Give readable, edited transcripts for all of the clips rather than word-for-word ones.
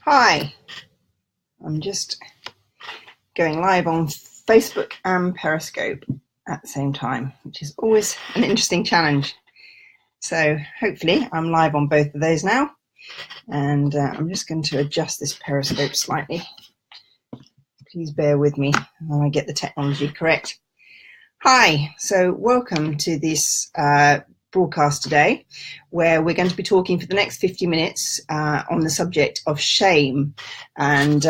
Hi, I'm just going live on Facebook and Periscope at the same time, which is always an interesting challenge. So hopefully I'm live on both of those now, and I'm just going to adjust this Periscope slightly. Please bear with me when I get the technology correct. Hi, so welcome to this broadcast today, where we're going to be talking for the next 50 minutes on the subject of shame and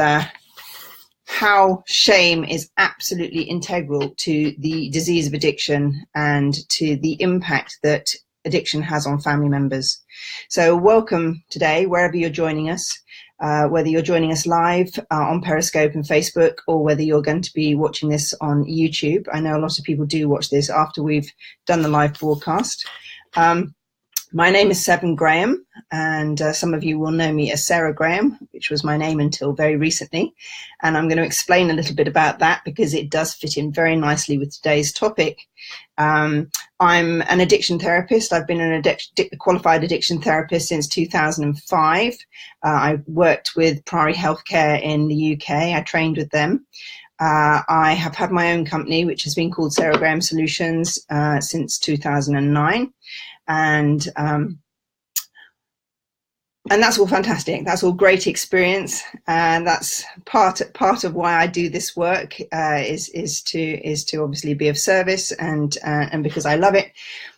how shame is absolutely integral to the disease of addiction and to the impact that addiction has on family members. So welcome today, wherever you're joining us, whether you're joining us live on Periscope and Facebook, or whether you're going to be watching this on YouTube. I know a lot of people do watch this after we've done the live broadcast. My name is Severn Graham, and some of you will know me as Sarah Graham, which was my name until very recently. And I'm going to explain a little bit about that because it does fit in very nicely with today's topic. I'm an addiction therapist. I've been a qualified addiction therapist since 2005. I worked with Priory Healthcare in the UK. I trained with them. I have had my own company, which has been called Sarah Graham Solutions since 2009. And that's all fantastic. That's all great experience, and that's part of why I do this work. Is to obviously be of service and because I love it.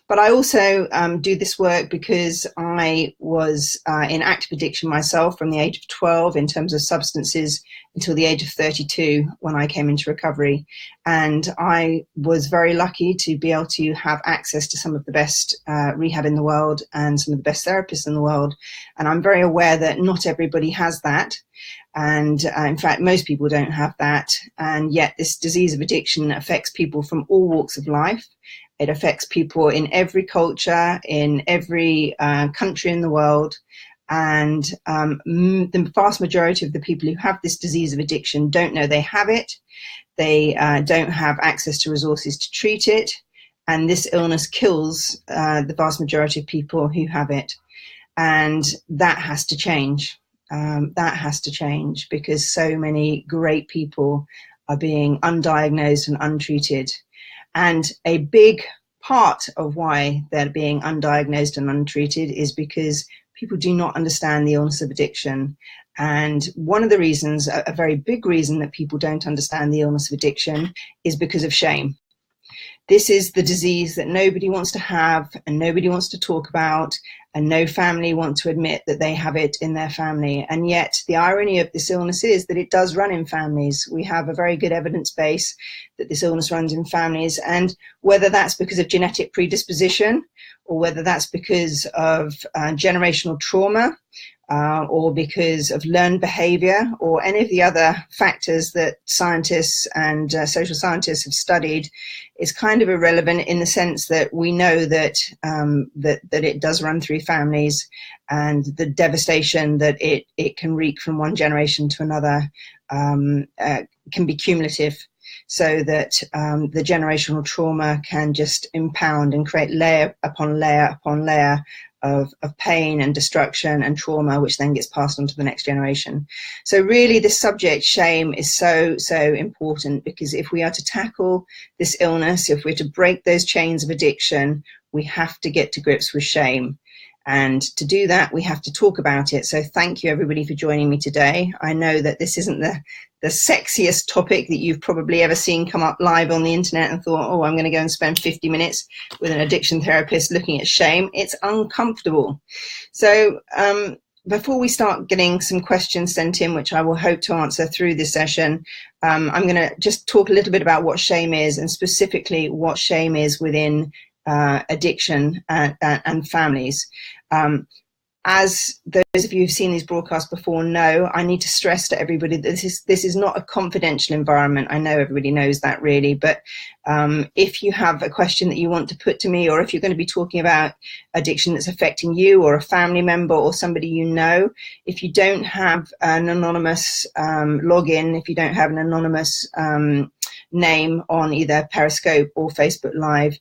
But I also do this work because I was in active addiction myself from the age of 12 in terms of substances until the age of 32 when I came into recovery. And I was very lucky to be able to have access to some of the best rehab in the world and some of the best therapists in the world. And I'm very aware that not everybody has that. And in fact, most people don't have that. And yet this disease of addiction affects people from all walks of life. It affects people in every culture, in every country in the world. And the vast majority of the people who have this disease of addiction don't know they have it. They don't have access to resources to treat it. And this illness kills the vast majority of people who have it. And that has to change. That has to change because so many great people are being undiagnosed and untreated. And a big part of why they're being undiagnosed and untreated is because people do not understand the illness of addiction. And one of the reasons, a very big reason that people don't understand the illness of addiction is because of shame. This is the disease that nobody wants to have and nobody wants to talk about, and no family want to admit that they have it in their family. And yet the irony of this illness is that it does run in families. We have a very good evidence base that this illness runs in families, and whether that's because of genetic predisposition or whether that's because of generational trauma, or because of learned behavior or any of the other factors that scientists and social scientists have studied, is kind of irrelevant in the sense that we know that that it does run through families, and the devastation that it can wreak from one generation to another can be cumulative, so that the generational trauma can just impound and create layer upon layer upon layer of pain and destruction and trauma, which then gets passed on to the next generation. So really this subject, shame, is so important, because if we are to tackle this illness, if we're to break those chains of addiction, we have to get to grips with shame. And to do that, we have to talk about it. So thank you, everybody, for joining me today. I know that this isn't the sexiest topic that you've probably ever seen come up live on the internet and thought, oh, I'm going to go and spend 50 minutes with an addiction therapist looking at shame. It's uncomfortable. So before we start getting some questions sent in, which I will hope to answer through this session, I'm going to just talk a little bit about what shame is, and specifically what shame is within addiction and families. As those of you who've seen these broadcasts before know, I need to stress to everybody that this is not a confidential environment. I know everybody knows that, really, but if you have a question that you want to put to me, or if you're going to be talking about addiction that's affecting you or a family member or somebody you know, if you don't have an anonymous login, if you don't have an anonymous name on either Periscope or Facebook Live,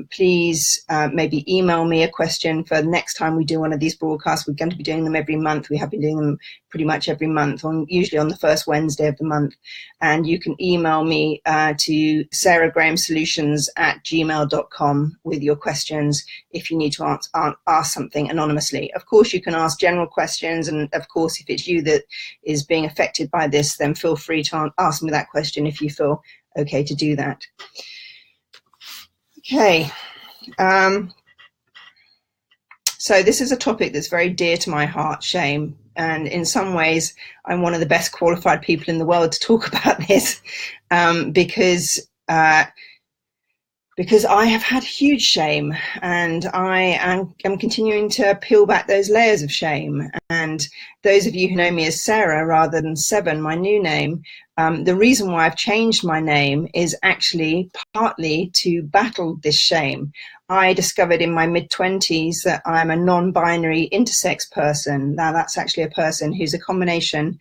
please maybe email me a question for the next time we do one of these broadcasts. We're going to be doing them every month. We have been doing them pretty much every month, usually on the first Wednesday of the month. And you can email me to sarahgrahamsolutions@gmail.com with your questions if you need to ask something anonymously. Of course, you can ask general questions. And of course, if it's you that is being affected by this, then feel free to ask me that question if you feel okay to do that. Okay, so this is a topic that's very dear to my heart, shame. And in some ways, I'm one of the best qualified people in the world to talk about this because I have had huge shame, and I am continuing to peel back those layers of shame. And those of you who know me as Sarah rather than Seven, my new name, the reason why I've changed my name is actually partly to battle this shame. I discovered in my mid-20s that I'm a non-binary intersex person. Now that's actually a person who's a combination.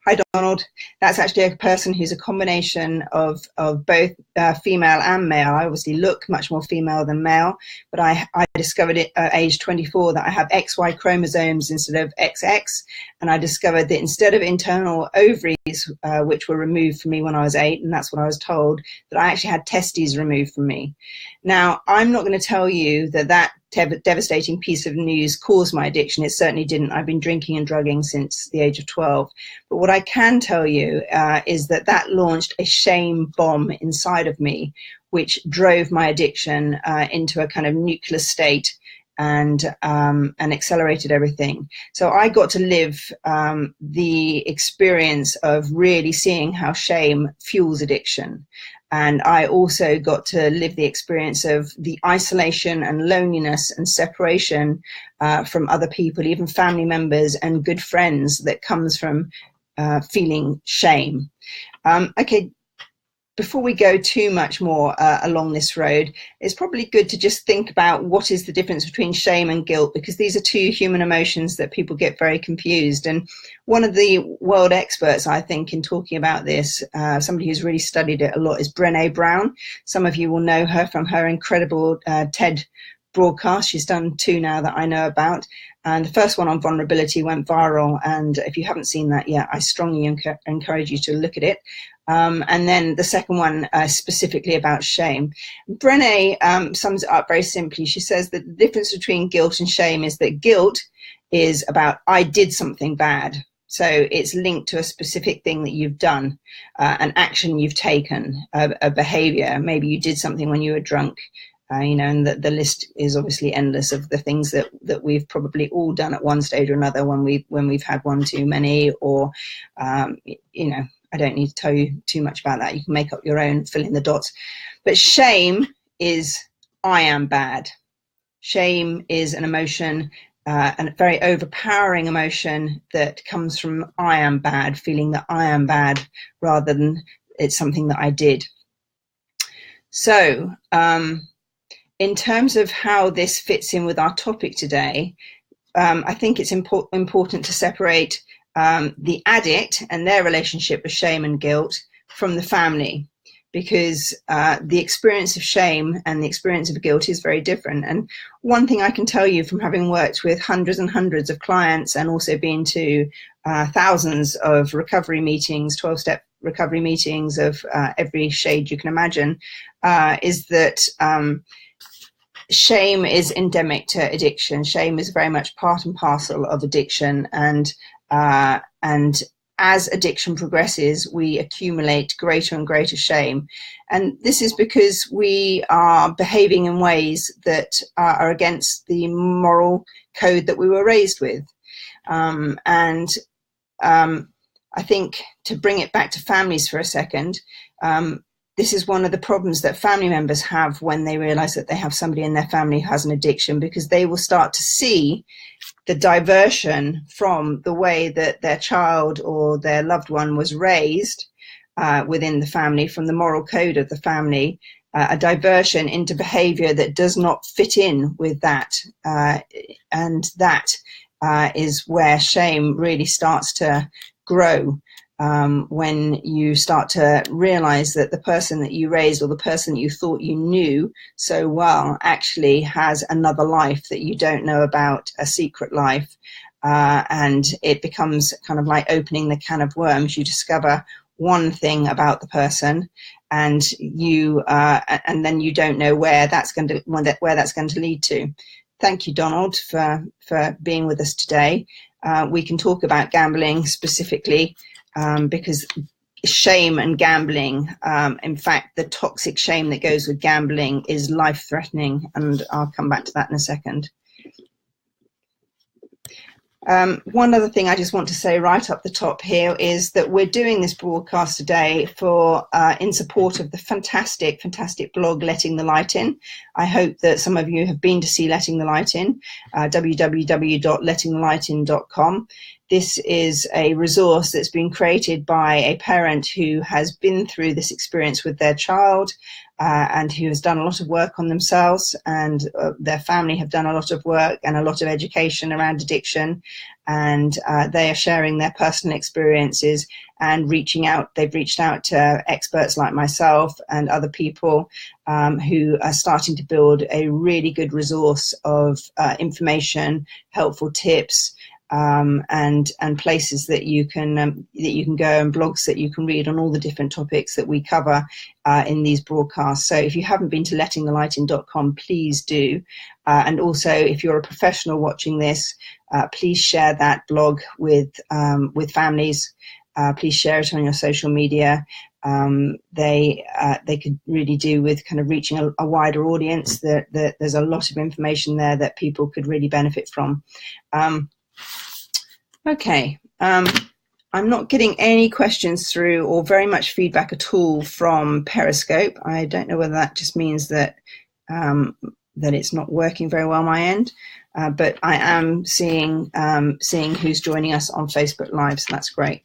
Hi, Donald. That's actually a person who's a combination of both female and male. I obviously look much more female than male, but I discovered at age 24 that I have XY chromosomes instead of XX, and I discovered that instead of internal ovaries, which were removed from me when I was 8, and that's what I was told, that I actually had testes removed from me. Now, I'm not going to tell you that that devastating piece of news caused my addiction. It certainly didn't. I've been drinking and drugging since the age of 12. But what I can tell you is that that launched a shame bomb inside of me, which drove my addiction into a kind of nuclear state and accelerated everything. So I got to live the experience of really seeing how shame fuels addiction. And I also got to live the experience of the isolation and loneliness and separation from other people, even family members and good friends, that comes from feeling shame. Okay, before we go too much more along this road, it's probably good to just think about what is the difference between shame and guilt, because these are two human emotions that people get very confused. And one of the world experts, I think, in talking about this, somebody who's really studied it a lot, is Brené Brown. Some of you will know her from her incredible TED broadcast. She's done 2 now that I know about. And the first one on vulnerability went viral. And if you haven't seen that yet, I strongly encourage you to look at it. And then the second one specifically about shame. Brené sums it up very simply. She says that the difference between guilt and shame is that guilt is about, I did something bad. So it's linked to a specific thing that you've done, an action you've taken, a behavior. Maybe you did something when you were drunk. And the list is obviously endless of the things that we've probably all done at one stage or another when we've had one too many, or I don't need to tell you too much about that. You can make up your own, fill in the dots. But shame is, I am bad. Shame is an emotion, a very overpowering emotion that comes from I am bad, feeling that I am bad, rather than it's something that I did. So, in terms of how this fits in with our topic today, I think it's important to separate the addict and their relationship with shame and guilt from the family, because the experience of shame and the experience of guilt is very different. And one thing I can tell you from having worked with hundreds and hundreds of clients, and also been to thousands of recovery meetings, 12-step recovery meetings of every shade you can imagine, is that shame is endemic to addiction. Shame is very much part and parcel of addiction, and as addiction progresses, we accumulate greater and greater shame. And this is because we are behaving in ways that are against the moral code that we were raised with. I think, to bring it back to families for a second, this is one of the problems that family members have when they realize that they have somebody in their family who has an addiction, because they will start to see the diversion from the way that their child or their loved one was raised within the family, from the moral code of the family, a diversion into behavior that does not fit in with that. And that is where shame really starts to grow. when you start to realize that the person that you raised, or the person that you thought you knew so well, actually has another life that you don't know about, a secret life. And it becomes kind of like opening the can of worms. You discover one thing about the person, and and then you don't know where that's going to lead to. Thank you, Donald, for being with us today. We can talk about gambling specifically, because shame and gambling, in fact, the toxic shame that goes with gambling is life-threatening, and I'll come back to that in a second. One other thing I just want to say right up the top here is that we're doing this broadcast today in support of the fantastic blog Letting the Light In. I hope that some of you have been to see Letting the Light In, www.lettingthelightin.com. This is a resource that's been created by a parent who has been through this experience with their child, and who has done a lot of work on themselves, and their family have done a lot of work and a lot of education around addiction, and they are sharing their personal experiences and they've reached out to experts like myself and other people who are starting to build a really good resource of information, helpful tips, and places that you can go, and blogs that you can read on all the different topics that we cover in these broadcasts. So if you haven't been to lettingthelightin.com, please do. And also, if you're a professional watching this, please share that blog with families. Please share it on your social media. They could really do with kind of reaching a wider audience. There's a lot of information there that people could really benefit from. Okay, I'm not getting any questions through or very much feedback at all from Periscope. I don't know whether that just means that that it's not working very well on my end, but I am seeing who's joining us on Facebook Live, so that's great.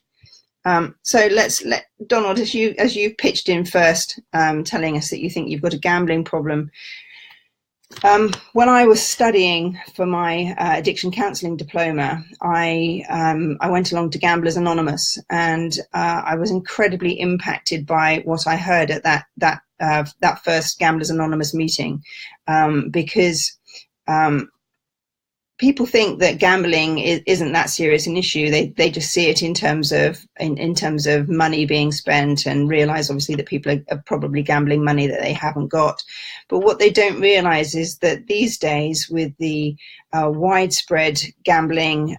So let's let Donald, as you pitched in first, telling us that you think you've got a gambling problem. When I was studying for my addiction counselling diploma, I went along to Gamblers Anonymous, and I was incredibly impacted by what I heard at that first Gamblers Anonymous meeting, because people think that gambling isn't that serious an issue. They just see it in terms of money being spent, and realize obviously that people are probably gambling money that they haven't got. But what they don't realize is that these days, with the widespread gambling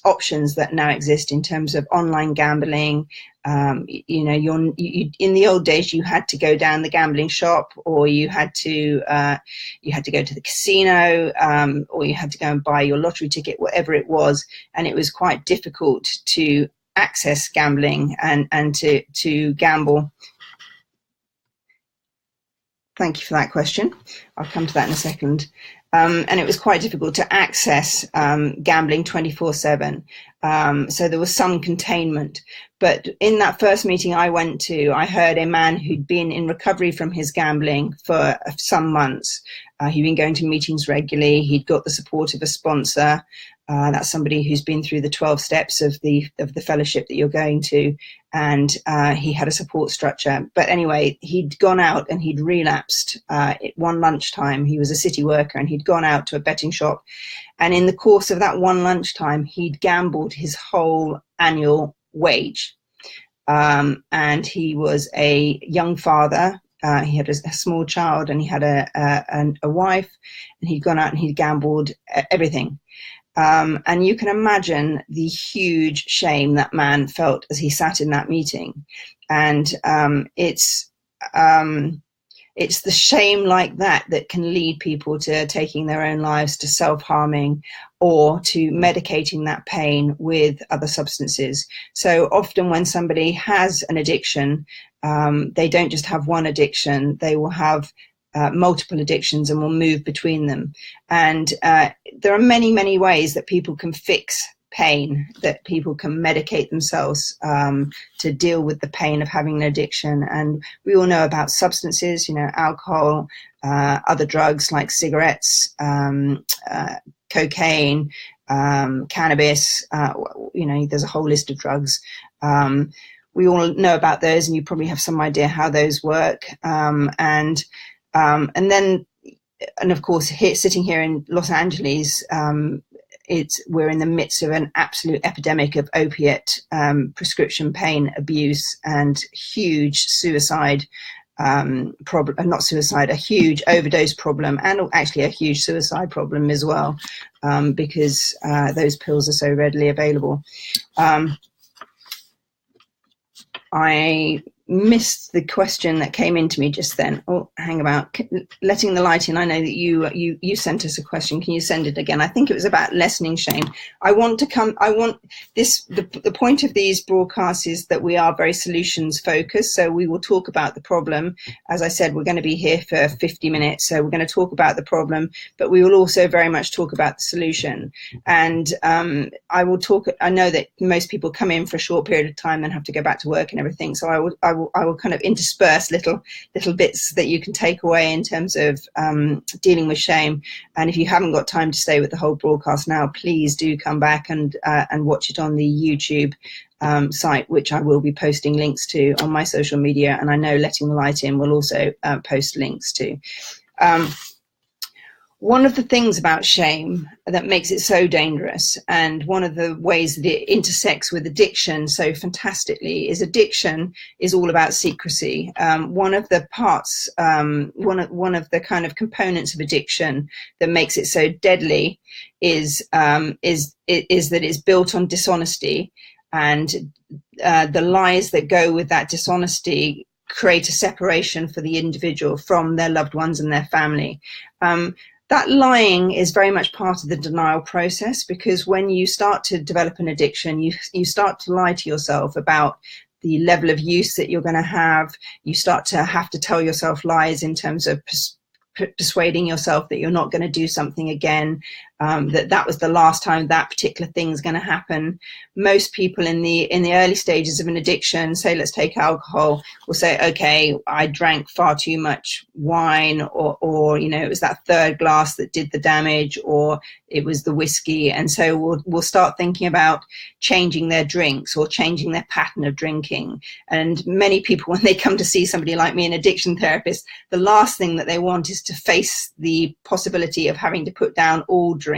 options that now exist in terms of online gambling, in the old days you had to go down the gambling shop, or you had to go to the casino, or you had to go and buy your lottery ticket, whatever it was, and it was quite difficult to access gambling and to gamble. Thank you for that question. I'll come to that in a second. And it was quite difficult to access gambling 24/7. So there was some containment. But in that first meeting I went to, I heard a man who'd been in recovery from his gambling for some months. He'd been going to meetings regularly. He'd got the support of a sponsor. That's somebody who's been through the 12 steps of the fellowship that you're going to, and he had a support structure. But anyway, he'd gone out and he'd relapsed at one lunchtime. He was a city worker, and he'd gone out to a betting shop, and in the course of that one lunchtime, he'd gambled his whole annual wage. And he was a young father. He had a small child, and he had a wife, and he'd gone out and he'd gambled everything. And you can imagine the huge shame that man felt as he sat in that meeting. And it's the shame like that that can lead people to taking their own lives, to self-harming, or to medicating that pain with other substances. So often when somebody has an addiction, they don't just have one addiction, they will have multiple addictions and will move between them. And there are many, many ways that people can fix pain, that people can medicate themselves to deal with the pain of having an addiction. And we all know about substances, alcohol, other drugs like cigarettes, cocaine, cannabis, there's a whole list of drugs. We all know about those, and you probably have some idea how those work. And then, of course, sitting here in Los Angeles, we're in the midst of an absolute epidemic of opiate prescription pain abuse and huge suicide problem, not suicide, a huge overdose problem, and actually a huge suicide problem as well, because those pills are so readily available. I missed the question that came into me just then. Oh, hang about. Letting the light in. I know that you sent us a question. Can you send it again? I think it was about lessening shame. The point of these broadcasts is that we are very solutions focused. So we will talk about the problem. As I said, we're going to be here for 50 minutes. So we're going to talk about the problem, but we will also very much talk about the solution. And I know that most people come in for a short period of time, then have to go back to work and everything. So I will kind of intersperse little bits that you can take away in terms of dealing with shame. And if you haven't got time to stay with the whole broadcast now, please do come back and watch it on the YouTube site, which I will be posting links to on my social media. And I know Letting the Light In will also post links to. One of the things about shame that makes it so dangerous, and one of the ways that it intersects with addiction so fantastically, is addiction is all about secrecy. One of the parts, one of the kind of components of addiction that makes it so deadly is that it's built on dishonesty, and the lies that go with that dishonesty create a separation for the individual from their loved ones and their family. That lying is very much part of the denial process, because when you start to develop an addiction, you start to lie to yourself about the level of use that you're going to have. You start to have to tell yourself lies in terms of persuading yourself that you're not going to do something again, that was the last time that particular thing is going to happen. Most people in the early stages of an addiction, say let's take alcohol, will say, okay, I drank far too much wine, or it was that third glass that did the damage, or it was the whiskey. And so we'll start thinking about changing their drinks or changing their pattern of drinking. And many people, when they come to see somebody like me, an addiction therapist, the last thing that they want is to face the possibility of having to put down all drinks.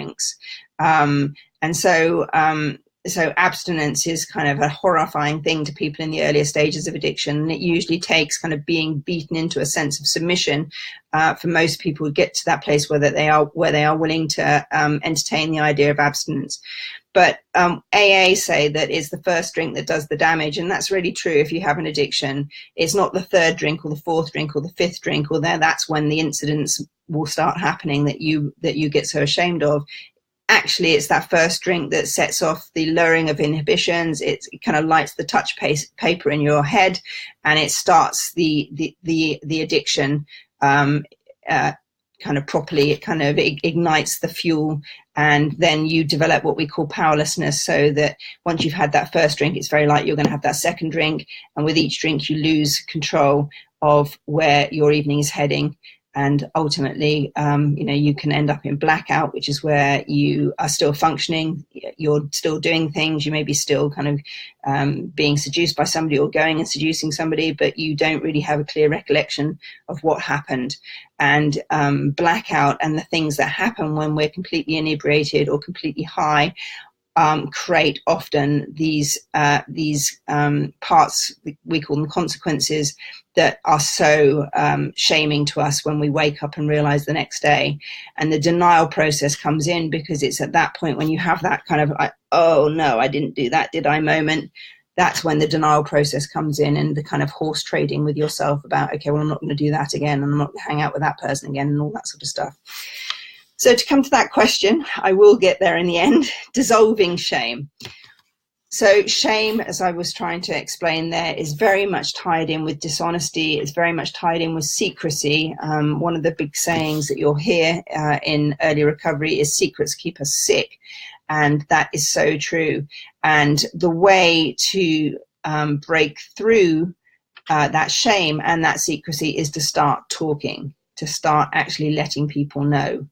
So abstinence is kind of a horrifying thing to people in the earlier stages of addiction. And it usually takes kind of being beaten into a sense of submission for most people to get to that place where they are willing to entertain the idea of abstinence. But AA say that it's the first drink that does the damage, and that's really true. If you have an addiction, it's not the third drink or the fourth drink or the fifth drink, or that's when the incidents will start happening that you get so ashamed of. Actually, it's that first drink that sets off the lowering of inhibitions. It kind of lights the touch paper in your head, and it starts the addiction kind of properly. It kind of ignites the fuel, and then you develop what we call powerlessness, so that once you've had that first drink, it's very likely you're going to have that second drink, and with each drink you lose control of where your evening is heading. And ultimately, you can end up in blackout, which is where you are still functioning, you're still doing things, you may be still kind of being seduced by somebody or going and seducing somebody, but you don't really have a clear recollection of what happened. And blackout and the things that happen when we're completely inebriated or completely high create often these parts, we call them consequences, that are so shaming to us when we wake up and realize the next day. And the denial process comes in, because it's at that point when you have that kind of like, oh no, I didn't do that, did I moment. That's when the denial process comes in, and the kind of horse trading with yourself about, okay, well, I'm not going to do that again, and I'm not going to hang out with that person again, and all that sort of stuff. So to come to that question, I will get there in the end, dissolving shame. So shame, as I was trying to explain there, is very much tied in with dishonesty. It's very much tied in with secrecy. One of the big sayings that you'll hear in early recovery is secrets keep us sick. And that is so true. And the way to break through that shame and that secrecy is to start talking, to start actually letting people know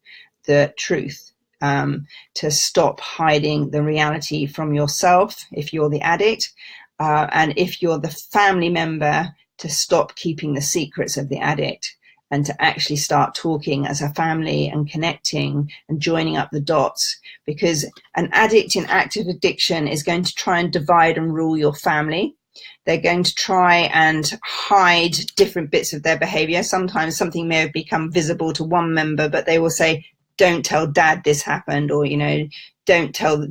the truth. to stop hiding the reality from yourself if you're the addict, and if you're the family member, to stop keeping the secrets of the addict and to actually start talking as a family and connecting and joining up the dots. Because an addict in active addiction is going to try and divide and rule your family. They're going to try and hide different bits of their behavior. Sometimes something may have become visible to one member, but they will say, don't tell dad this happened, or, you know, don't tell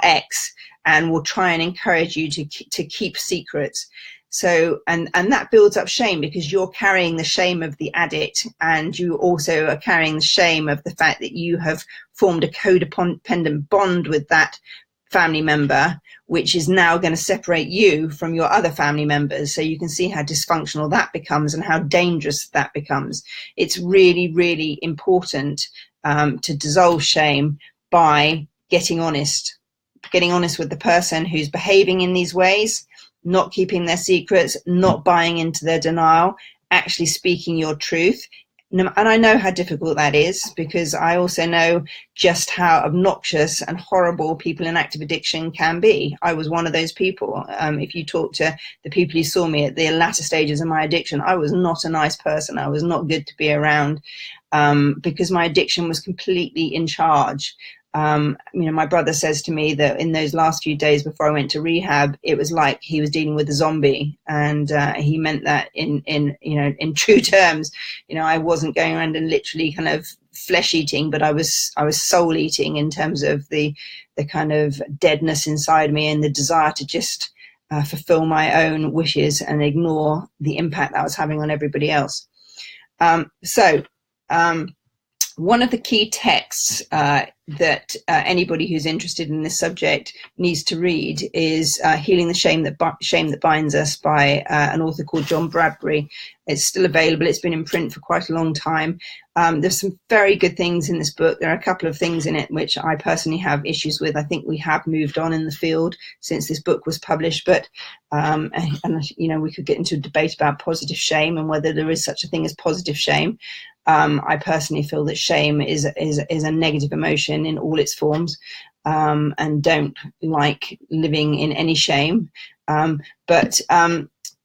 X, and will try and encourage you to keep secrets. So, and that builds up shame, because you're carrying the shame of the addict, and you also are carrying the shame of the fact that you have formed a codependent bond with that family member, which is now going to separate you from your other family members. So you can see how dysfunctional that becomes and how dangerous that becomes. It's really, really important to dissolve shame by getting honest with the person who's behaving in these ways, not keeping their secrets, not buying into their denial, actually speaking your truth. And I know how difficult that is, because I also know just how obnoxious and horrible people in active addiction can be. I was one of those people. If you talk to the people who saw me at the latter stages of my addiction, I was not a nice person. I was not good to be around, because my addiction was completely in charge. You know, my brother says to me that in those last few days before I went to rehab, it was like he was dealing with a zombie, and he meant that in you know, in true terms. You know, I wasn't going around and literally kind of flesh eating, but I was soul eating, in terms of the kind of deadness inside me and the desire to just fulfill my own wishes and ignore the impact that I was having on everybody else. One of the key texts that anybody who's interested in this subject needs to read is Healing the Shame That Binds Us by an author called John Bradbury. It's still available. It's been in print for quite a long time. There's some very good things in this book. There are a couple of things in it which I personally have issues with. I think we have moved on in the field since this book was published, but and you know, we could get into a debate about positive shame and whether there is such a thing as positive shame. I personally feel that shame is a negative emotion in all its forms, and don't like living in any shame. But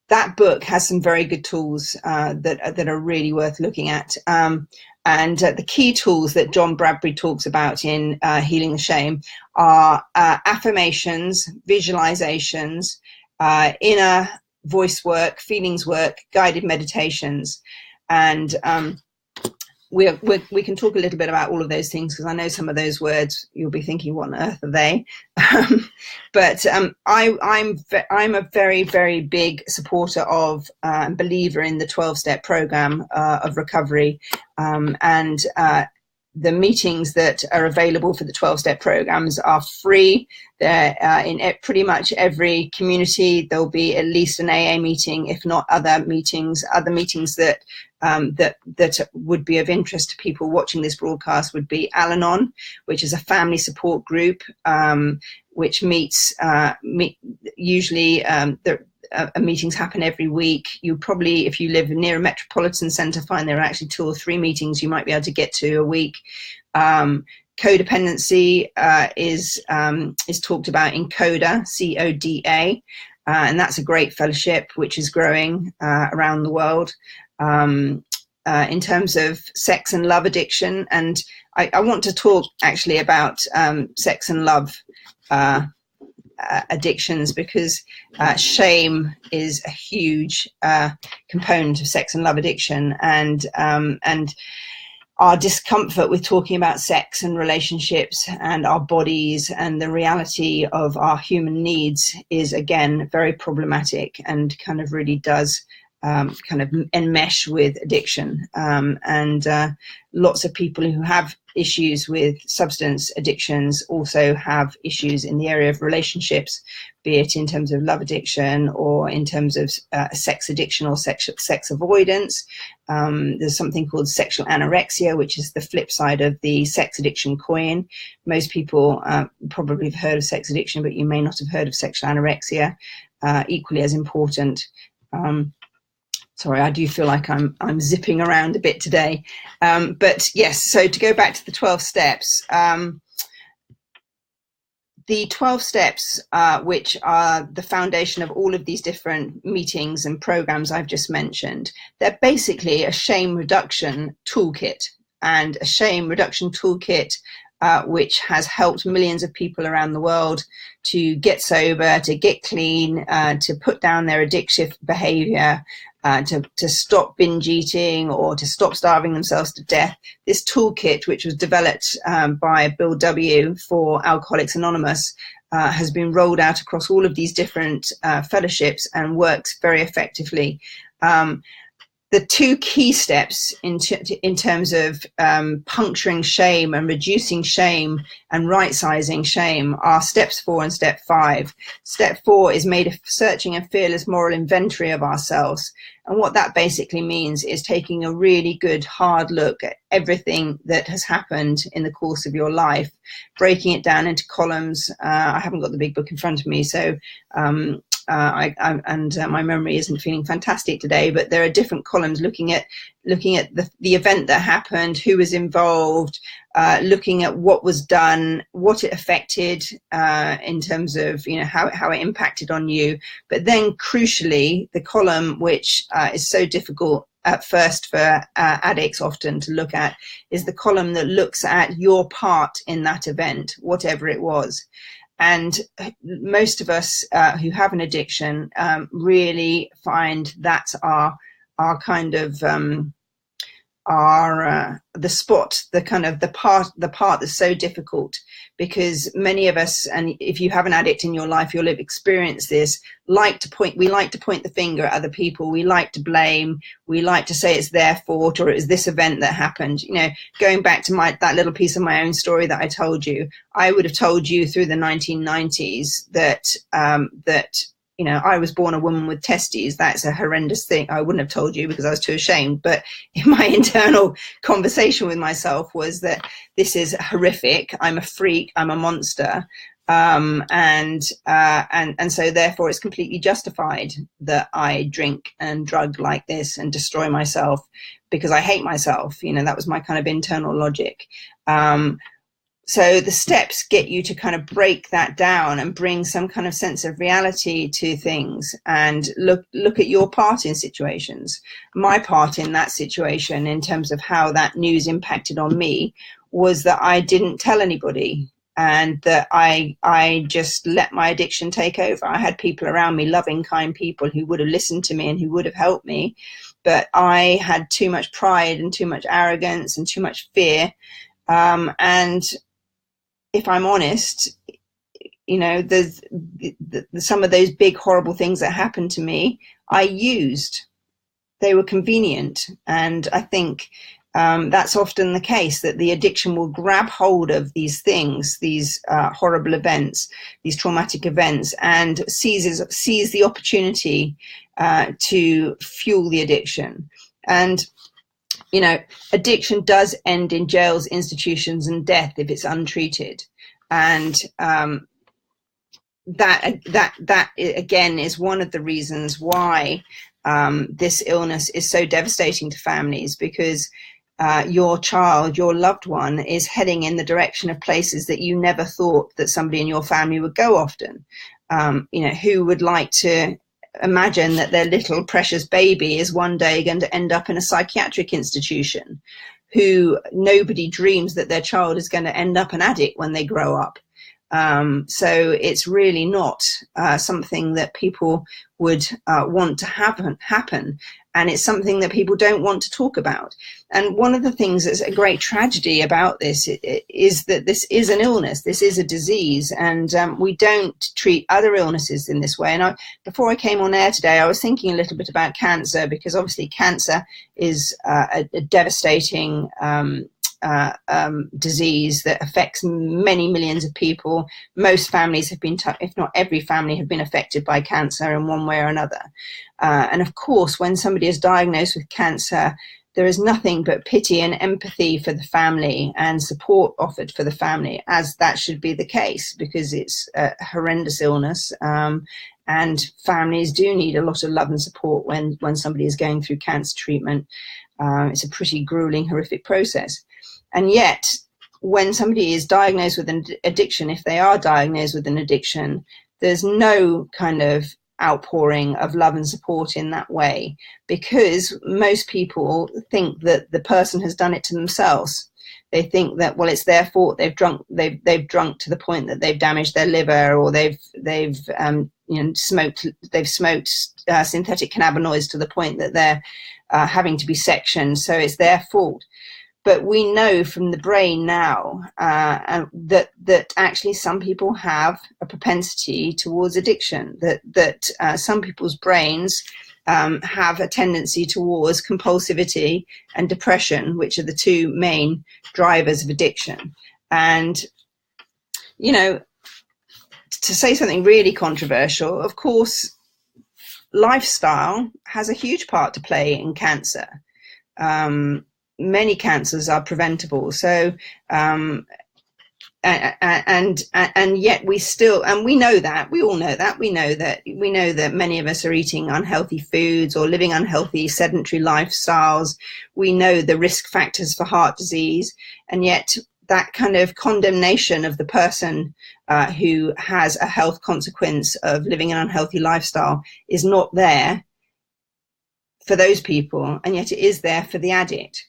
that book has some very good tools that are really worth looking at. And the key tools that John Bradbury talks about in Healing the Shame are affirmations, visualizations, inner voice work, feelings work, guided meditations. And we can talk a little bit about all of those things, because I know some of those words you'll be thinking, what on earth are they? But I'm a very, very big supporter of and believer in the 12-step program of recovery, and the meetings that are available for the 12-step programs are free. They're in pretty much every community. There'll be at least an AA meeting, if not other meetings that that would be of interest to people watching this broadcast would be Al-Anon, which is a family support group, which meets usually meetings happen every week. You probably, if you live near a metropolitan centre, find there are actually 2 or 3 meetings you might be able to get to a week. Codependency is talked about in CODA, CODA, and that's a great fellowship which is growing around the world. In terms of sex and love addiction, and I want to talk actually about sex and love addictions, because shame is a huge component of sex and love addiction, and our discomfort with talking about sex and relationships and our bodies and the reality of our human needs is, again, very problematic, and kind of really does kind of enmesh with addiction. And lots of people who have issues with substance addictions also have issues in the area of relationships, be it in terms of love addiction or in terms of sex addiction or sex avoidance. There's something called sexual anorexia, which is the flip side of the sex addiction coin. Most people probably have heard of sex addiction, but you may not have heard of sexual anorexia, equally as important. Sorry, I do feel like I'm zipping around a bit today. But yes, so to go back to the 12 steps, the 12 steps, which are the foundation of all of these different meetings and programs I've just mentioned, they're basically a shame reduction toolkit, and a shame reduction toolkit which has helped millions of people around the world to get sober, to get clean, to put down their addictive behavior, to stop binge eating or to stop starving themselves to death. This toolkit, which was developed by Bill W. for Alcoholics Anonymous, has been rolled out across all of these different fellowships and works very effectively. The two key steps in terms of puncturing shame and reducing shame and right-sizing shame are steps 4 and step 5. Step 4 is made of searching a fearless moral inventory of ourselves. And what that basically means is taking a really good hard look at everything that has happened in the course of your life, breaking it down into columns. I haven't got the big book in front of me, so my memory isn't feeling fantastic today, but there are different columns looking at the event that happened, who was involved, looking at what was done, what it affected in terms of how it impacted on you. But then crucially, the column which is so difficult at first for addicts often to look at is the column that looks at your part in that event, whatever it was. And most of us who have an addiction really find that our kind of the spot, the part that's so difficult, because many of us, and if you have an addict in your life, you'll have experienced this, we like to point the finger at other people. We like to blame. We like to say it's their fault, or it was this event that happened. Going back to that little piece of my own story that I told you, I would have told you through the 1990s that I was born a woman with testes. That's a horrendous thing. I wouldn't have told you because I was too ashamed. But in my internal conversation with myself was that this is horrific. I'm a freak. I'm a monster. And so therefore it's completely justified that I drink and drug like this and destroy myself because I hate myself. That was my kind of internal logic. So the steps get you to kind of break that down and bring some kind of sense of reality to things and look at your part in situations. My part in that situation, in terms of how that news impacted on me, was that I didn't tell anybody, and that I just let my addiction take over. I had people around me, loving, kind people, who would have listened to me and who would have helped me, but I had too much pride and too much arrogance and too much fear. And if I'm honest, there's some of those big horrible things that happened to me, I used. They were convenient. And I think that's often the case, that the addiction will grab hold of these things, these horrible events, these traumatic events, and seize the opportunity to fuel the addiction. And addiction does end in jails, institutions, and death if it's untreated. And that again is one of the reasons why this illness is so devastating to families, because your child, your loved one, is heading in the direction of places that you never thought that somebody in your family would go often. Who would like to imagine that their little precious baby is one day going to end up in a psychiatric institution? Who nobody dreams that their child is going to end up an addict when they grow up. So it's really not something that people would want to happen. And it's something that people don't want to talk about. And one of the things that's a great tragedy about this is that this is an illness, this is a disease, and we don't treat other illnesses in this way. And before I came on air today, I was thinking a little bit about cancer, because obviously cancer is a devastating disease that affects many millions of people. Most families have been, if not every family, have been affected by cancer in one way or another. And of course, when somebody is diagnosed with cancer, there is nothing but pity and empathy for the family and support offered for the family, as that should be the case, because it's a horrendous illness. And families do need a lot of love and support when somebody is going through cancer treatment. It's a pretty grueling, horrific process. And yet, when somebody is diagnosed with an addiction, if they are diagnosed with an addiction, there's no kind of outpouring of love and support in that way, because most people think that the person has done it to themselves. They think that, well, it's their fault. They've drunk to the point that they've damaged their liver, or they've smoked synthetic cannabinoids to the point that they're having to be sectioned. So it's their fault. But we know from the brain now that actually some people have a propensity towards addiction, that some people's brains have a tendency towards compulsivity and depression, which are the two main drivers of addiction. And, you know, to say something really controversial, of course, lifestyle has a huge part to play in cancer. Many cancers are preventable. So, and yet we still, and we know that, we all know that, we know that many of us are eating unhealthy foods or living unhealthy sedentary lifestyles. We know the risk factors for heart disease, and yet that kind of condemnation of the person who has a health consequence of living an unhealthy lifestyle is not there for those people, and yet it is there for the addict.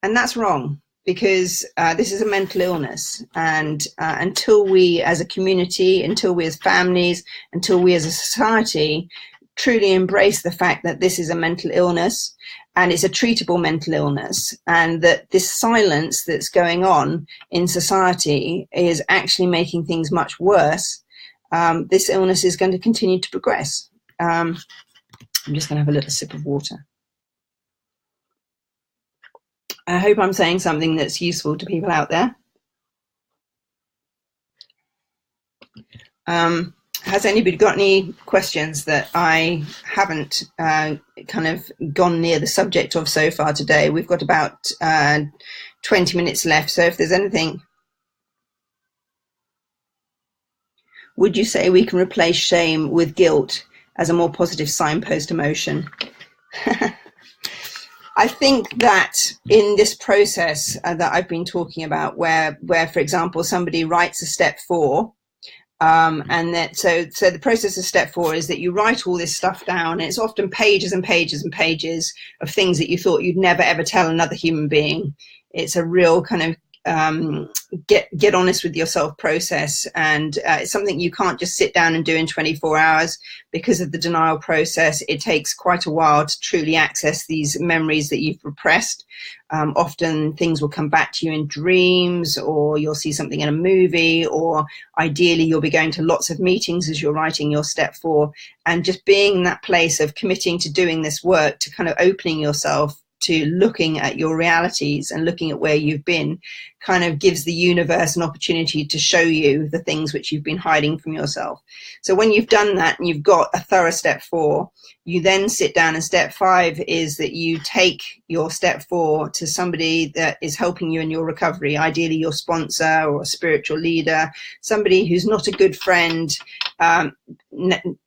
And that's wrong, because this is a mental illness. And until we as a community, until we as families, until we as a society truly embrace the fact that this is a mental illness and it's a treatable mental illness, and that this silence that's going on in society is actually making things much worse, this illness is going to continue to progress. I'm just going to have a little sip of water. I hope I'm saying something that's useful to people out there. Has anybody got any questions that I haven't kind of gone near the subject of so far today? We've got about 20 minutes left, so if there's anything. Would you say we can replace shame with guilt as a more positive signpost emotion? I think that in this process that I've been talking about, where, for example, somebody writes a step 4, and that so the process of step 4 is that you write all this stuff down, and it's often pages and pages and pages of things that you thought you'd never ever tell another human being. It's a real kind of get honest with yourself process, and it's something you can't just sit down and do in 24 hours because of the denial process. It takes quite a while to truly access these memories that you've repressed. Often things will come back to you in dreams, or you'll see something in a movie, or ideally you'll be going to lots of meetings as you're writing your step 4, and just being in that place of committing to doing this work, to kind of opening yourself to looking at your realities and looking at where you've been, kind of gives the universe an opportunity to show you the things which you've been hiding from yourself. So when you've done that and you've got a thorough step 4, you then sit down, and step 5 is that you take your step 4 to somebody that is helping you in your recovery, ideally your sponsor or a spiritual leader, somebody who's not a good friend,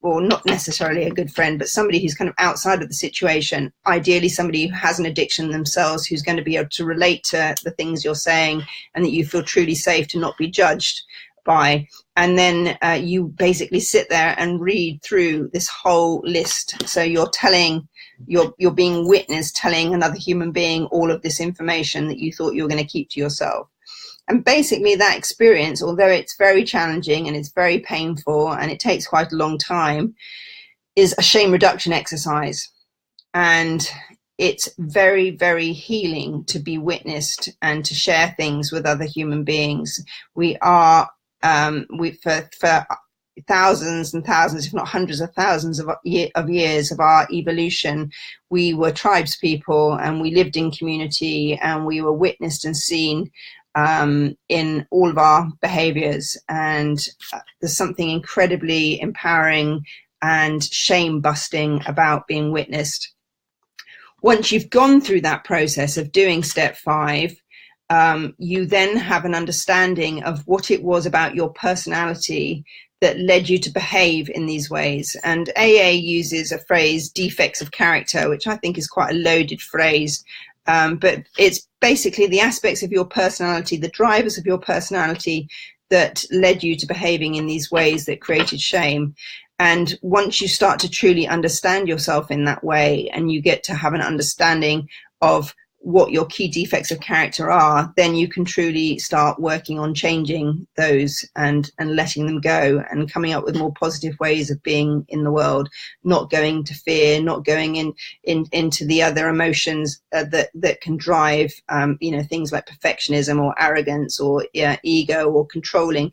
or not necessarily a good friend, but somebody who's kind of outside of the situation, ideally somebody who has an addiction themselves, who's going to be able to relate to the things you're saying, and that you feel truly safe to not be judged by. And then you basically sit there and read through this whole list. So you're being witnessed telling another human being all of this information that you thought you were going to keep to yourself. And basically that experience, although it's very challenging and it's very painful and it takes quite a long time, is a shame reduction exercise. And it's very, very healing to be witnessed and to share things with other human beings. We are, for thousands and thousands, if not hundreds of thousands of years of our evolution, we were tribes people, and we lived in community, and we were witnessed and seen in all of our behaviors. And there's something incredibly empowering and shame busting about being witnessed. Once you've gone through that process of doing step 5, you then have an understanding of what it was about your personality that led you to behave in these ways. And AA uses a phrase, defects of character, which I think is quite a loaded phrase. But it's basically the aspects of your personality, the drivers of your personality that led you to behaving in these ways that created shame. And once you start to truly understand yourself in that way, and you get to have an understanding of what your key defects of character are, then you can truly start working on changing those and letting them go, and coming up with more positive ways of being in the world, not going to fear, not going into the other emotions that can drive things like perfectionism or arrogance or ego or controlling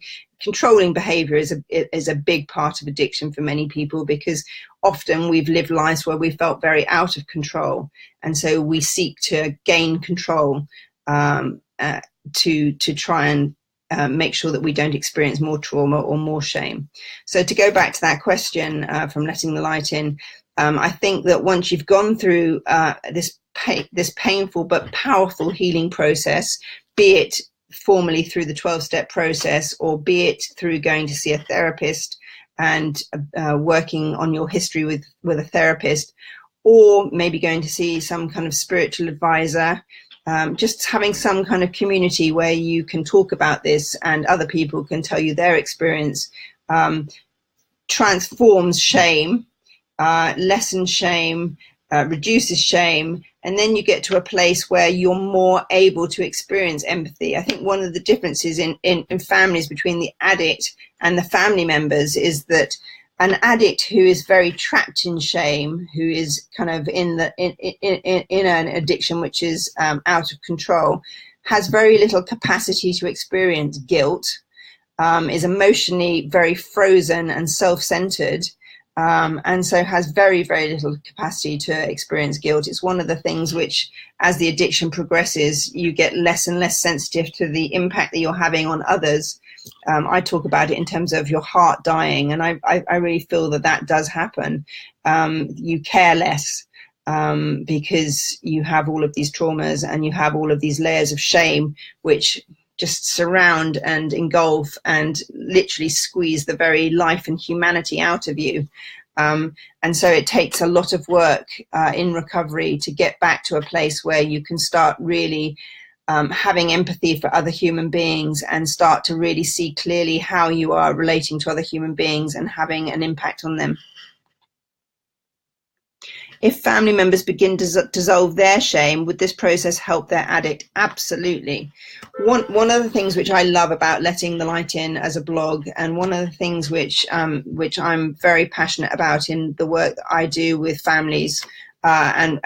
behavior is a big part of addiction for many people, because often we've lived lives where we felt very out of control, and so we seek to gain control to try and make sure that we don't experience more trauma or more shame. So to go back to that question from letting the light in, I think that once you've gone through this painful but powerful healing process, be it formally through the 12-step process, or be it through going to see a therapist and working on your history with a therapist, or maybe going to see some kind of spiritual advisor, just having some kind of community where you can talk about this and other people can tell you their experience, transforms shame, lessens shame, reduces shame, and then you get to a place where you're more able to experience empathy. I think one of the differences in families between the addict and the family members is that an addict who is very trapped in shame, who is kind of in an addiction which is out of control, has very little capacity to experience guilt, is emotionally very frozen and self-centered, and so has very, very little capacity to experience guilt. It's one of the things which, as the addiction progresses, you get less and less sensitive to the impact that you're having on others. I talk about it in terms of your heart dying, and I really feel that does happen. You care less because you have all of these traumas and you have all of these layers of shame which just surround and engulf and literally squeeze the very life and humanity out of you. And so it takes a lot of work in recovery to get back to a place where you can start really having empathy for other human beings and start to really see clearly how you are relating to other human beings and having an impact on them. If family members begin to dissolve their shame, would this process help their addict? Absolutely. One of the things which I love about Letting the Light In as a blog, and one of the things which I'm very passionate about in the work that I do with families and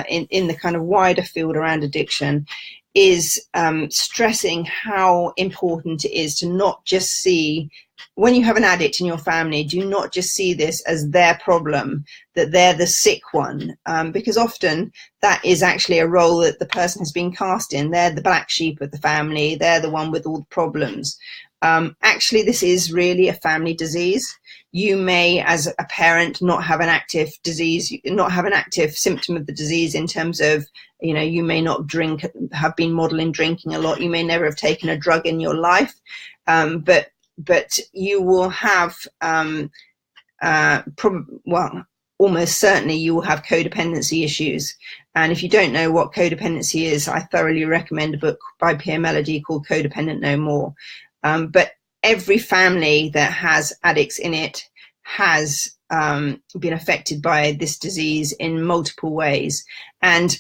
in the kind of wider field around addiction, is stressing how important it is to not just see, when you have an addict in your family, do not just see this as their problem, that they're the sick one, because often that is actually a role that the person has been cast in. They're the black sheep of the family. They're the one with all the problems. Actually, this is really a family disease. You may, as a parent, not have an active disease, not have an active symptom of the disease in terms of, you may not drink, have been modeling drinking a lot. You may never have taken a drug in your life, but you will have, almost certainly you will have codependency issues. And if you don't know what codependency is, I thoroughly recommend a book by Pierre Melody called Codependent No More. But every family that has addicts in it has been affected by this disease in multiple ways. And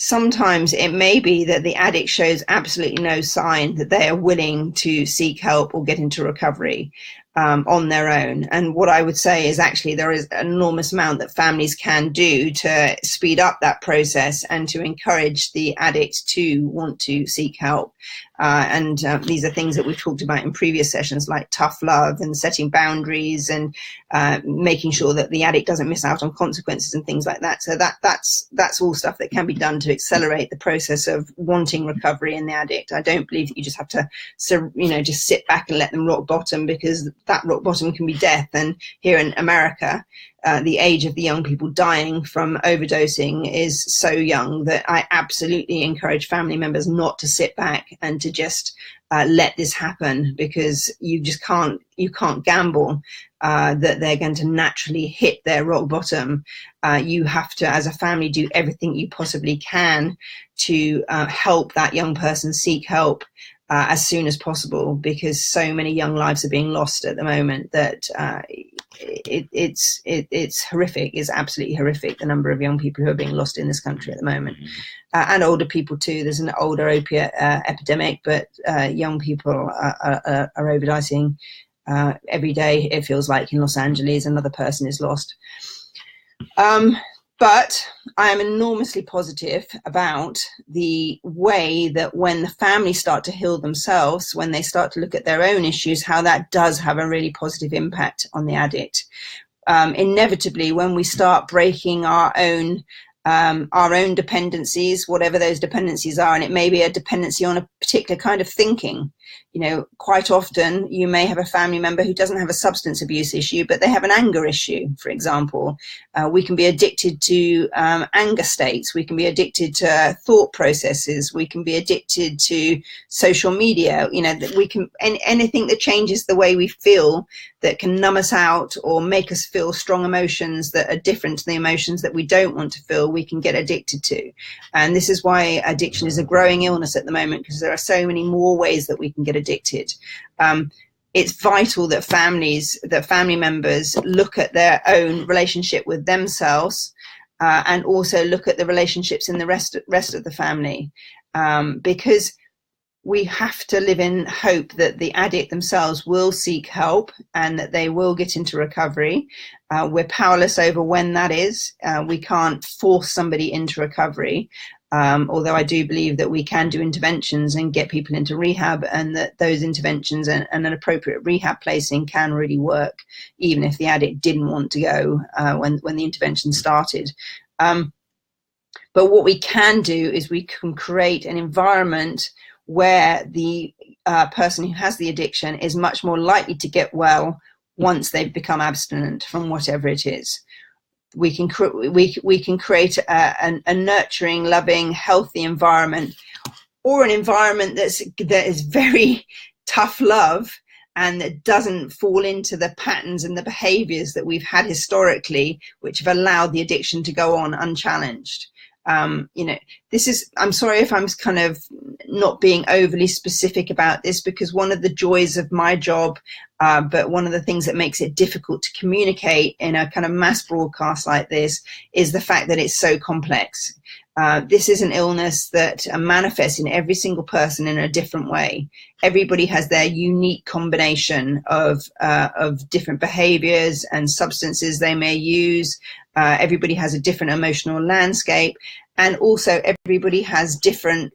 sometimes it may be that the addict shows absolutely no sign that they are willing to seek help or get into recovery on their own. And what I would say is actually there is an enormous amount that families can do to speed up that process and to encourage the addict to want to seek help. And these are things that we've talked about in previous sessions, like tough love and setting boundaries and making sure that the addict doesn't miss out on consequences and things like that. So that's all stuff that can be done to accelerate the process of wanting recovery in the addict. I don't believe that you just have to, just sit back and let them rock bottom, because that rock bottom can be death. And here in America, the age of the young people dying from overdosing is so young that I absolutely encourage family members not to sit back and to just let this happen, because you can't gamble that they're going to naturally hit their rock bottom. You have to, as a family, do everything you possibly can to help that young person seek help as soon as possible, because so many young lives are being lost at the moment that it's horrific. It's absolutely horrific, the number of young people who are being lost in this country at the moment. And older people too. There's an older opiate epidemic, but young people are overdosing every day. It feels like in Los Angeles another person is lost. But I am enormously positive about the way that when the families start to heal themselves, when they start to look at their own issues, how that does have a really positive impact on the addict. Inevitably, when we start breaking our own dependencies, whatever those dependencies are, and it may be a dependency on a particular kind of thinking. You know, quite often you may have a family member who doesn't have a substance abuse issue, but they have an anger issue, for example. We can be addicted to anger states. We can be addicted to thought processes. We can be addicted to social media. You know, that we can, anything that changes the way we feel, that can numb us out or make us feel strong emotions that are different to the emotions that we don't want to feel, we can get addicted to. And this is why addiction is a growing illness at the moment, because there are so many more ways that we can get addicted. It's vital that family members look at their own relationship with themselves and also look at the relationships in the rest of the family, because we have to live in hope that the addict themselves will seek help and that they will get into recovery. We're powerless over when that is. We can't force somebody into recovery, although I do believe that we can do interventions and get people into rehab, and that those interventions and an appropriate rehab placing can really work, even if the addict didn't want to go when the intervention started. But what we can do is we can create an environment where the person who has the addiction is much more likely to get well once they've become abstinent from whatever it is. We can create a nurturing, loving, healthy environment, or an environment that is very tough love and that doesn't fall into the patterns and the behaviors that we've had historically, which have allowed the addiction to go on unchallenged. You know, I'm sorry if I'm kind of not being overly specific about this, because one of the joys of my job, but one of the things that makes it difficult to communicate in a kind of mass broadcast like this, is the fact that it's so complex. This is an illness that manifests in every single person in a different way. Everybody has their unique combination of different behaviors and substances they may use. Everybody has a different emotional landscape, and also everybody has different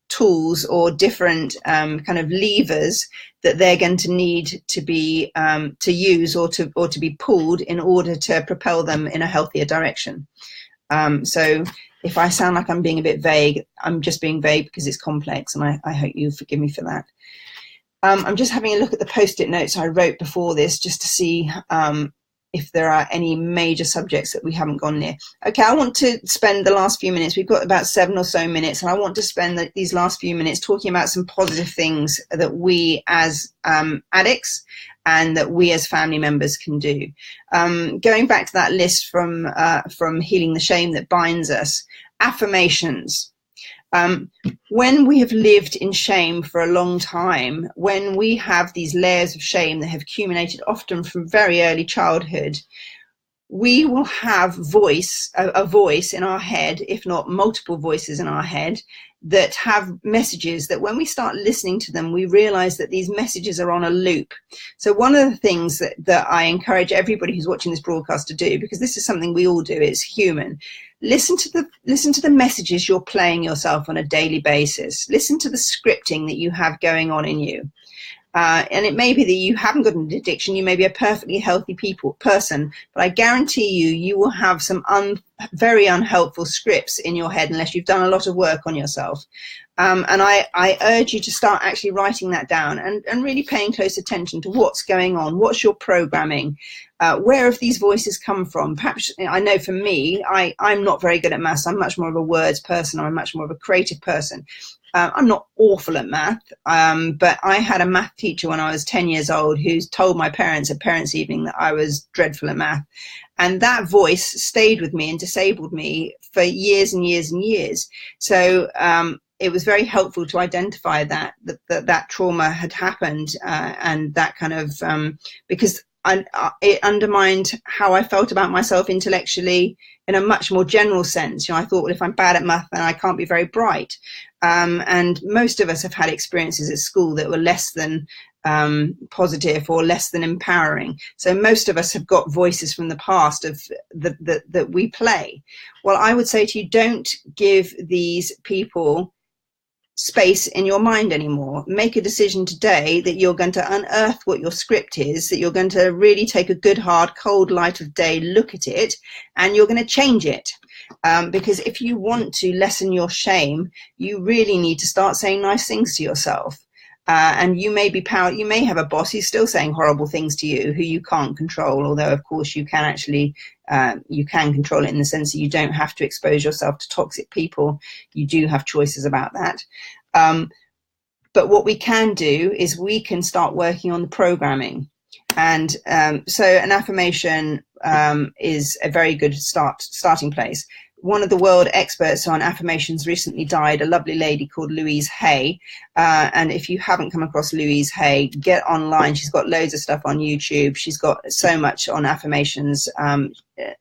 tools or different kind of levers that they're going to need to be to use or to be pulled in order to propel them in a healthier direction. So if I sound like I'm being a bit vague, I'm just being vague because it's complex, and I hope you forgive me for that. I'm just having a look at the post-it notes I wrote before this, just to see if there are any major subjects that we haven't gone near. Okay, I want to spend the last few minutes, we've got about 7 or so minutes, and I want to spend these last few minutes talking about some positive things that we as addicts and that we as family members can do. Going back to that list from Healing the Shame That Binds Us, affirmations. When we have lived in shame for a long time, when we have these layers of shame that have accumulated often from very early childhood, we will have a voice in our head, if not multiple voices in our head, that have messages that when we start listening to them, we realize that these messages are on a loop. So one of the things that I encourage everybody who's watching this broadcast to do, because this is something we all do, it's human, listen to the messages you're playing yourself on a daily basis. Listen to the scripting that you have going on in you. And it may be that you haven't got an addiction, you may be a perfectly healthy person, but I guarantee you will have some very unhelpful scripts in your head unless you've done a lot of work on yourself. And I urge you to start actually writing that down and really paying close attention to what's going on, what's your programming, where have these voices come from? Perhaps, I know for me, I'm not very good at maths, I'm much more of a words person, I'm much more of a creative person. I'm not awful at math, but I had a math teacher when I was 10 years old who told my parents at parents' evening that I was dreadful at math. And that voice stayed with me and disabled me for years and years and years. So it was very helpful to identify that trauma had happened, and that kind of, because it undermined how I felt about myself intellectually in a much more general sense. I thought, well, if I'm bad at math, then I can't be very bright. And most of us have had experiences at school that were less than positive or less than empowering. So most of us have got voices from the past of that we play. Well, I would say to you, don't give these people space in your mind anymore. Make a decision today that you're going to unearth what your script is, that you're going to really take a good, hard, cold light of day look at it, and you're going to change it. Because if you want to lessen your shame, you really need to start saying nice things to yourself. And you may you may have a boss who's still saying horrible things to you, who you can't control, although of course you can actually, you can control it in the sense that you don't have to expose yourself to toxic people. You do have choices about that. But what we can do is we can start working on the programming. And so an affirmation is a very good starting place. One of the world experts on affirmations recently died, a lovely lady called Louise Hay. And if you haven't come across Louise Hay, get online. She's got loads of stuff on YouTube. She's got so much on affirmations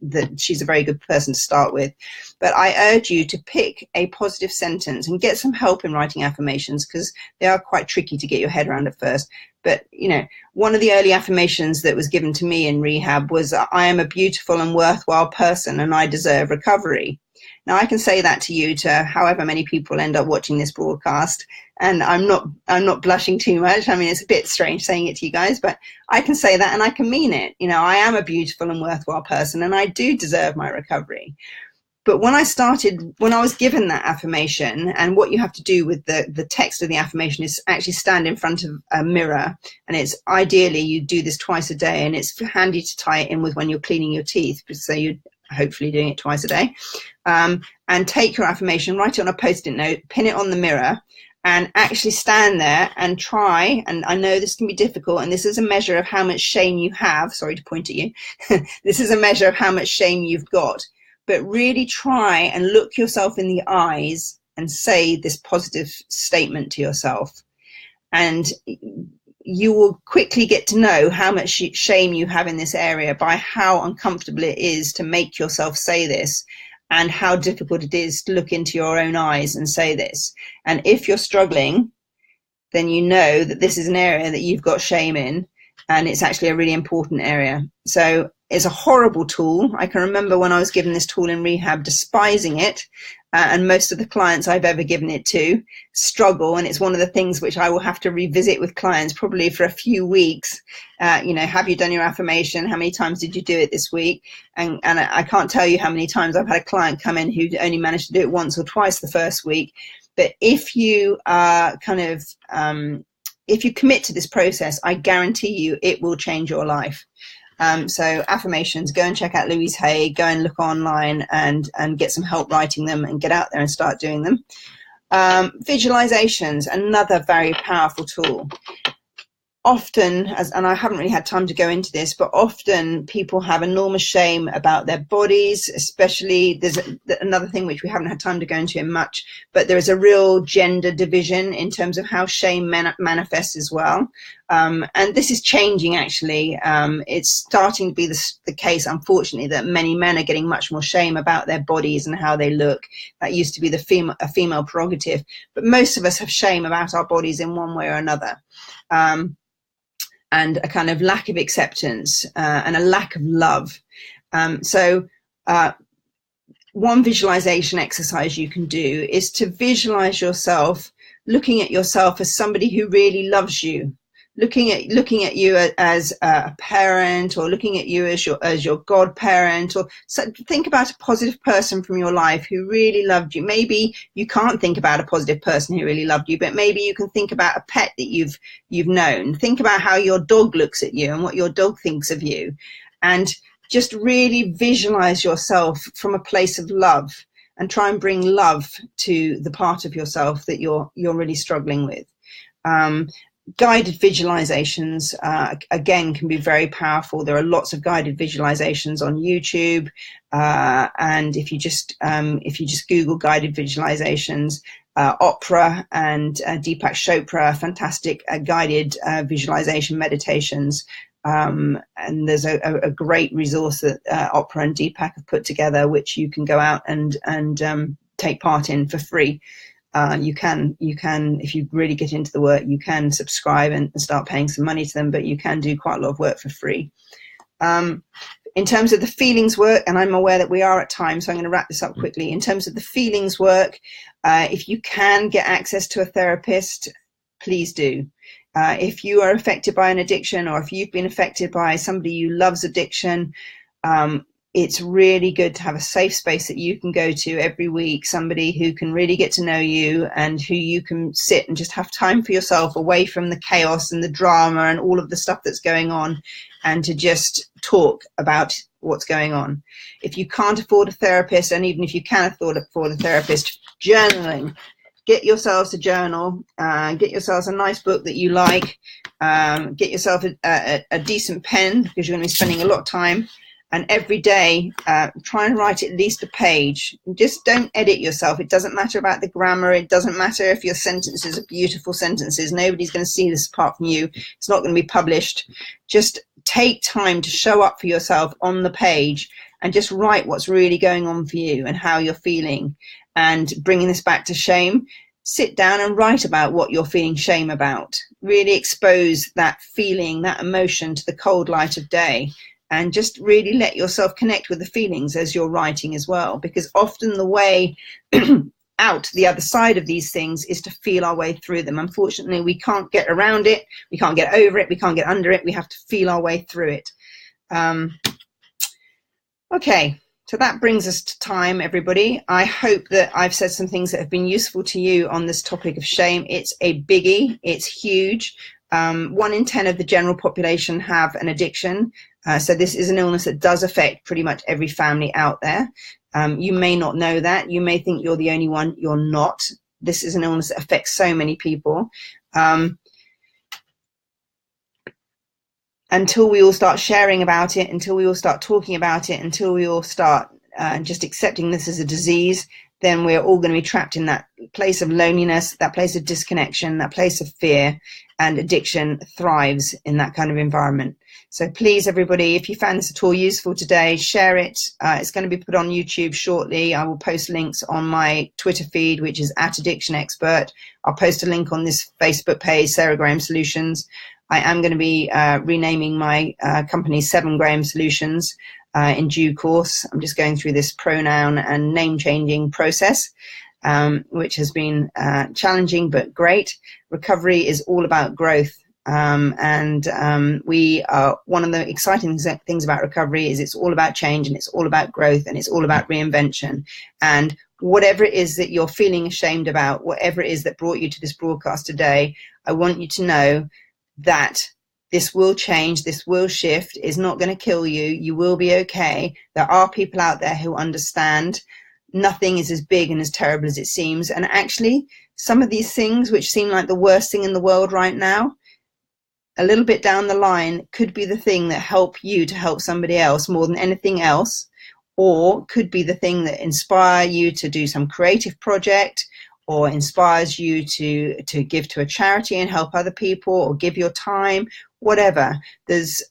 that she's a very good person to start with. But I urge you to pick a positive sentence and get some help in writing affirmations, because they are quite tricky to get your head around at first. But, one of the early affirmations that was given to me in rehab was, I am a beautiful and worthwhile person and I deserve recovery. Now, I can say that to you, to however many people end up watching this broadcast, and I'm not blushing too much. I mean, it's a bit strange saying it to you guys, but I can say that and I can mean it. I am a beautiful and worthwhile person and I do deserve my recovery. But when I was given that affirmation, and what you have to do with the text of the affirmation is actually stand in front of a mirror, and it's ideally you do this twice a day, and it's handy to tie it in with when you're cleaning your teeth, so you're hopefully doing it twice a day, and take your affirmation, write it on a post-it note, pin it on the mirror, and actually stand there and try. And I know this can be difficult, and this is a measure of how much shame you have. Sorry to point at you. This is a measure of how much shame you've got. But really try and look yourself in the eyes and say this positive statement to yourself. And you will quickly get to know how much shame you have in this area by how uncomfortable it is to make yourself say this, and how difficult it is to look into your own eyes and say this. And if you're struggling, then you know that this is an area that you've got shame in, and it's actually a really important area. So it's a horrible tool. I can remember when I was given this tool in rehab, despising it, and most of the clients I've ever given it to struggle, and it's one of the things which I will have to revisit with clients probably for a few weeks. Have you done your affirmation? How many times did you do it this week? And I can't tell you how many times I've had a client come in who only managed to do it once or twice the first week. But if you if you commit to this process, I guarantee you it will change your life. So affirmations, go and check out Louise Hay, go and look online and get some help writing them, and get out there and start doing them. Visualizations, another very powerful tool. Often, and I haven't really had time to go into this, but often people have enormous shame about their bodies, especially there's another thing which we haven't had time to go into much, but there is a real gender division in terms of how shame manifests as well. And this is changing, actually. It's starting to be the case, unfortunately, that many men are getting much more shame about their bodies and how they look. That used to be a female prerogative, but most of us have shame about our bodies in one way or another. And a kind of lack of acceptance and a lack of love. So one visualization exercise you can do is to visualize yourself looking at yourself as somebody who really loves you, looking at you as a parent, or looking at you as your godparent, or so think about a positive person from your life who really loved you. Maybe you can't think about a positive person who really loved you, but maybe you can think about a pet that you've known. Think about how your dog looks at you and what your dog thinks of you, and just really visualize yourself from a place of love. and try and bring love to the part of yourself that you're really struggling with. Guided visualizations, again, can be very powerful. There are lots of guided visualizations on YouTube, and if you just Google guided visualizations, Oprah and Deepak Chopra, fantastic guided visualization meditations. And there's a great resource that Oprah and Deepak have put together, which you can go out and take part in for free. You can, if you really get into the work, you can subscribe and start paying some money to them, but you can do quite a lot of work for free. In terms of the feelings work, and I'm aware that we are at time, so I'm going to wrap this up quickly. In terms of the feelings work, if you can get access to a therapist, please do. If you are affected by an addiction, or if you've been affected by somebody who loves addiction, it's really good to have a safe space that you can go to every week, somebody who can really get to know you and who you can sit and just have time for yourself, away from the chaos and the drama and all of the stuff that's going on, and to just talk about what's going on. If you can't afford a therapist, and even if you can afford a therapist, journaling. Get yourselves a journal, get yourselves a nice book that you like, get yourself a decent pen, because you're going to be spending a lot of time. And every day, try and write at least a page. Just don't edit yourself. It doesn't matter about the grammar. It doesn't matter if your sentences are beautiful sentences. Nobody's going to see this apart from you. It's not going to be published. Just take time to show up for yourself on the page and just write what's really going on for you and how you're feeling. And bringing this back to shame, sit down and write about what you're feeling shame about. Really expose that feeling, that emotion to the cold light of day. And just really let yourself connect with the feelings as you're writing as well. Because often the way out the other side of these things is to feel our way through them. Unfortunately, we can't get around it. We can't get over it. We can't get under it. We have to feel our way through it. Okay, so that brings us to time, everybody. I hope that I've said some things that have been useful to you on this topic of shame. It's a biggie. It's huge. 1 in 10 of the general population have an addiction. So this is an illness that does affect pretty much every family out there. You may not know that. You may think you're the only one. You're not. This is an illness that affects so many people. Until we all start sharing about it, until we all start talking about it, until we all start just accepting this as a disease, then we're all going to be trapped in that place of loneliness, that place of disconnection, that place of fear, and addiction thrives in that kind of environment. So please, everybody, if you found this at all useful today, share it. It's going to be put on YouTube shortly. I will post links on my Twitter feed, which is @AddictionExpert. I'll post a link on this Facebook page, Sarah Graham Solutions. I am going to be renaming my company 7 Graham Solutions in due course. I'm just going through this pronoun and name changing process, which has been challenging but great. Recovery is all about growth. We are, one of the exciting things about recovery is it's all about change, and it's all about growth, and it's all about reinvention. And whatever it is that you're feeling ashamed about, whatever it is that brought you to this broadcast today, I want you to know that this will change, this will shift, it's not going to kill you, you will be okay. There are people out there who understand. Nothing is as big and as terrible as it seems. And actually, some of these things which seem like the worst thing in the world right now, a little bit down the line could be the thing that help you to help somebody else more than anything else, or could be the thing that inspire you to do some creative project, or inspires you to give to a charity and help other people, or give your time, whatever. There's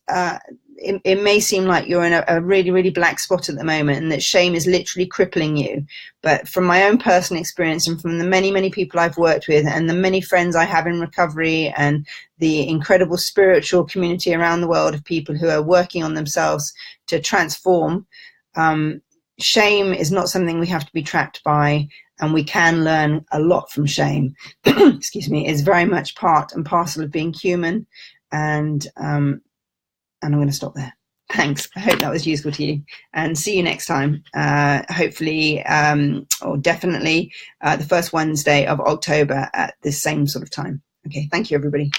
it may seem like you're in a really, really black spot at the moment, and that shame is literally crippling you. But from my own personal experience, and from the many, many people I've worked with, and the many friends I have in recovery, and the incredible spiritual community around the world of people who are working on themselves to transform, shame is not something we have to be trapped by, and we can learn a lot from shame. Excuse me. It's very much part and parcel of being human. And I'm going to stop there. Thanks. I hope that was useful to you, and see you next time. Hopefully, or definitely the first Wednesday of October at the same sort of time. Okay. Thank you, everybody.